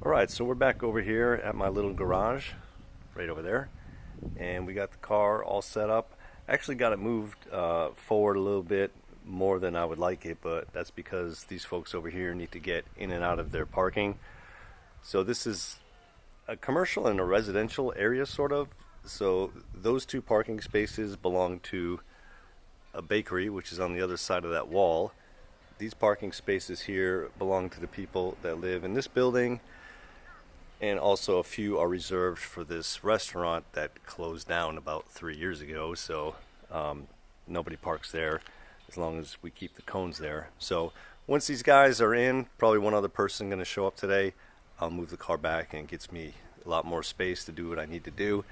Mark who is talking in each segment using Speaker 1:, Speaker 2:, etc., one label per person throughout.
Speaker 1: Alright, so we're back over here at my little garage, right over there, and we got the car all set up. I actually got it moved forward a little bit more than I would like it, but that's because these folks over here need to get in and out of their parking. So this is a commercial and a residential area, sort of. So those two parking spaces belong to a bakery, which is on the other side of that wall. These parking spaces here belong to the people that live in this building, and also a few are reserved for this restaurant that closed down about 3 years ago. So nobody parks there as long as we keep the cones there. So once these guys are in, probably one other person going to show up today. I'll move the car back and it gets me a lot more space to do what I need to do.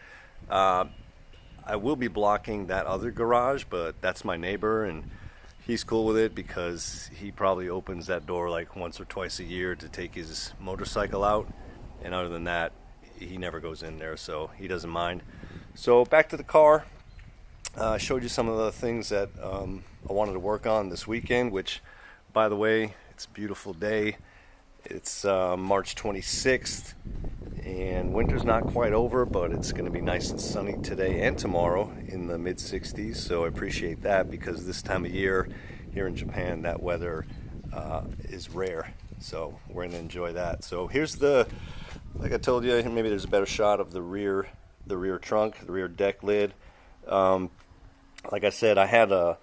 Speaker 1: I will be blocking that other garage, but that's my neighbor, and he's cool with it because he probably opens that door like once or twice a year to take his motorcycle out. And other than that, he never goes in there, so he doesn't mind. So back to the car. I showed you some of the things that I wanted to work on this weekend, which, by the way, it's a beautiful day. It's March 26th, and winter's not quite over, but it's going to be nice and sunny today and tomorrow in the mid-60s, so I appreciate that because this time of year here in Japan, that weather is rare, so we're going to enjoy that. So here's the, like I told you, maybe there's a better shot of the rear trunk, the rear deck lid. Like I said, I'll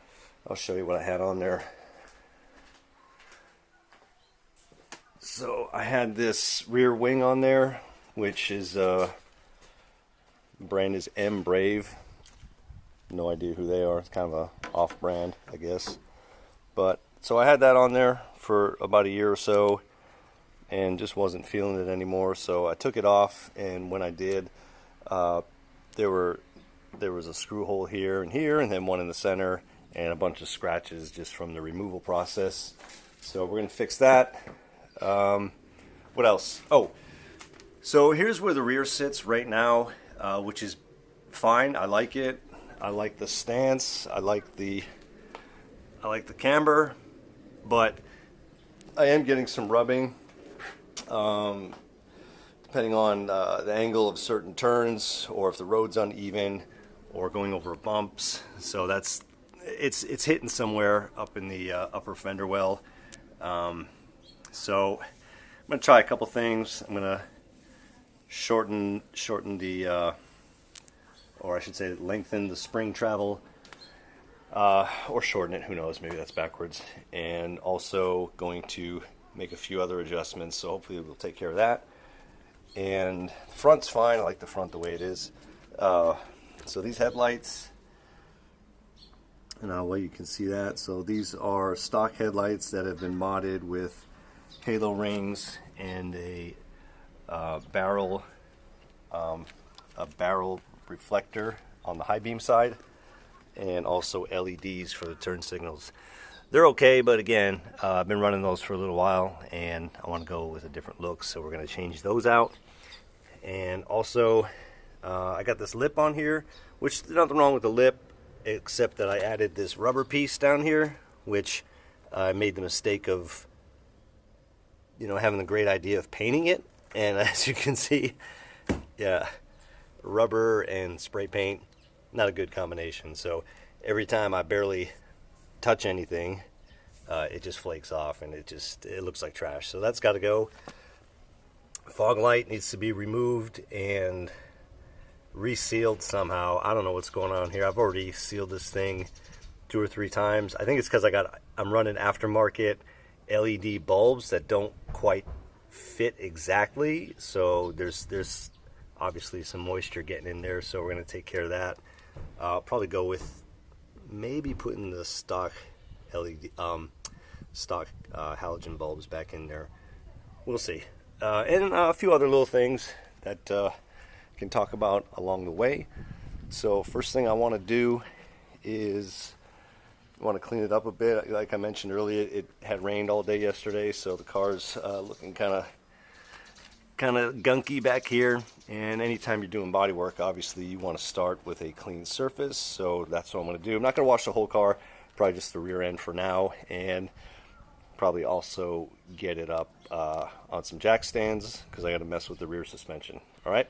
Speaker 1: show you what I had on there. So I had this rear wing on there, which is brand is M Brave. No idea who they are. It's kind of a off-brand, I guess. But so I had that on there for about a year or so, and just wasn't feeling it anymore. So I took it off, and when I did, there was a screw hole here, and then one in the center, and a bunch of scratches just from the removal process. So we're gonna fix that. What else? Oh, so here's where the rear sits right now, which is fine. I like it. I like the stance. I like the camber, but I am getting some rubbing, depending on the angle of certain turns, or if the road's uneven, or going over bumps. So it's hitting somewhere up in the upper fender well. So I'm going to try a couple things. I'm going to shorten the, or I should say lengthen the spring travel, or shorten it, who knows, maybe that's backwards. And also going to make a few other adjustments, so hopefully we'll take care of that. And the front's fine. I like the front the way it is. So these headlights, and well, you can see that. So these are stock headlights that have been modded with halo rings and a barrel reflector on the high beam side, and also LEDs for the turn signals. They're okay, but again, I've been running those for a little while, and I want to go with a different look, so we're going to change those out. And also, I got this lip on here, which there's nothing wrong with the lip, except that I added this rubber piece down here, which I made the mistake of, having the great idea of painting it. And as you can see, yeah, rubber and spray paint, not a good combination. So every time I barely touch anything, it just flakes off, and it looks like trash. So that's got to go. Fog light needs to be removed and resealed somehow. I don't know what's going on here. I've already sealed this thing 2 or 3 times. I think it's because I'm running aftermarket LED bulbs that don't quite fit exactly. So there's obviously some moisture getting in there. So we're going to take care of that. I'll probably go with maybe putting the stock LED, halogen bulbs back in there. We'll see. And a few other little things that can talk about along the way. So first thing I want to do is I want to clean it up a bit. Like I mentioned earlier, it had rained all day yesterday, so the car's looking kind of gunky back here. And anytime you're doing body work, obviously you want to start with a clean surface, so that's what I'm going to do. I'm not going to wash the whole car, probably just the rear end for now, and probably also get it up on some jack stands because I got to mess with the rear suspension. All right.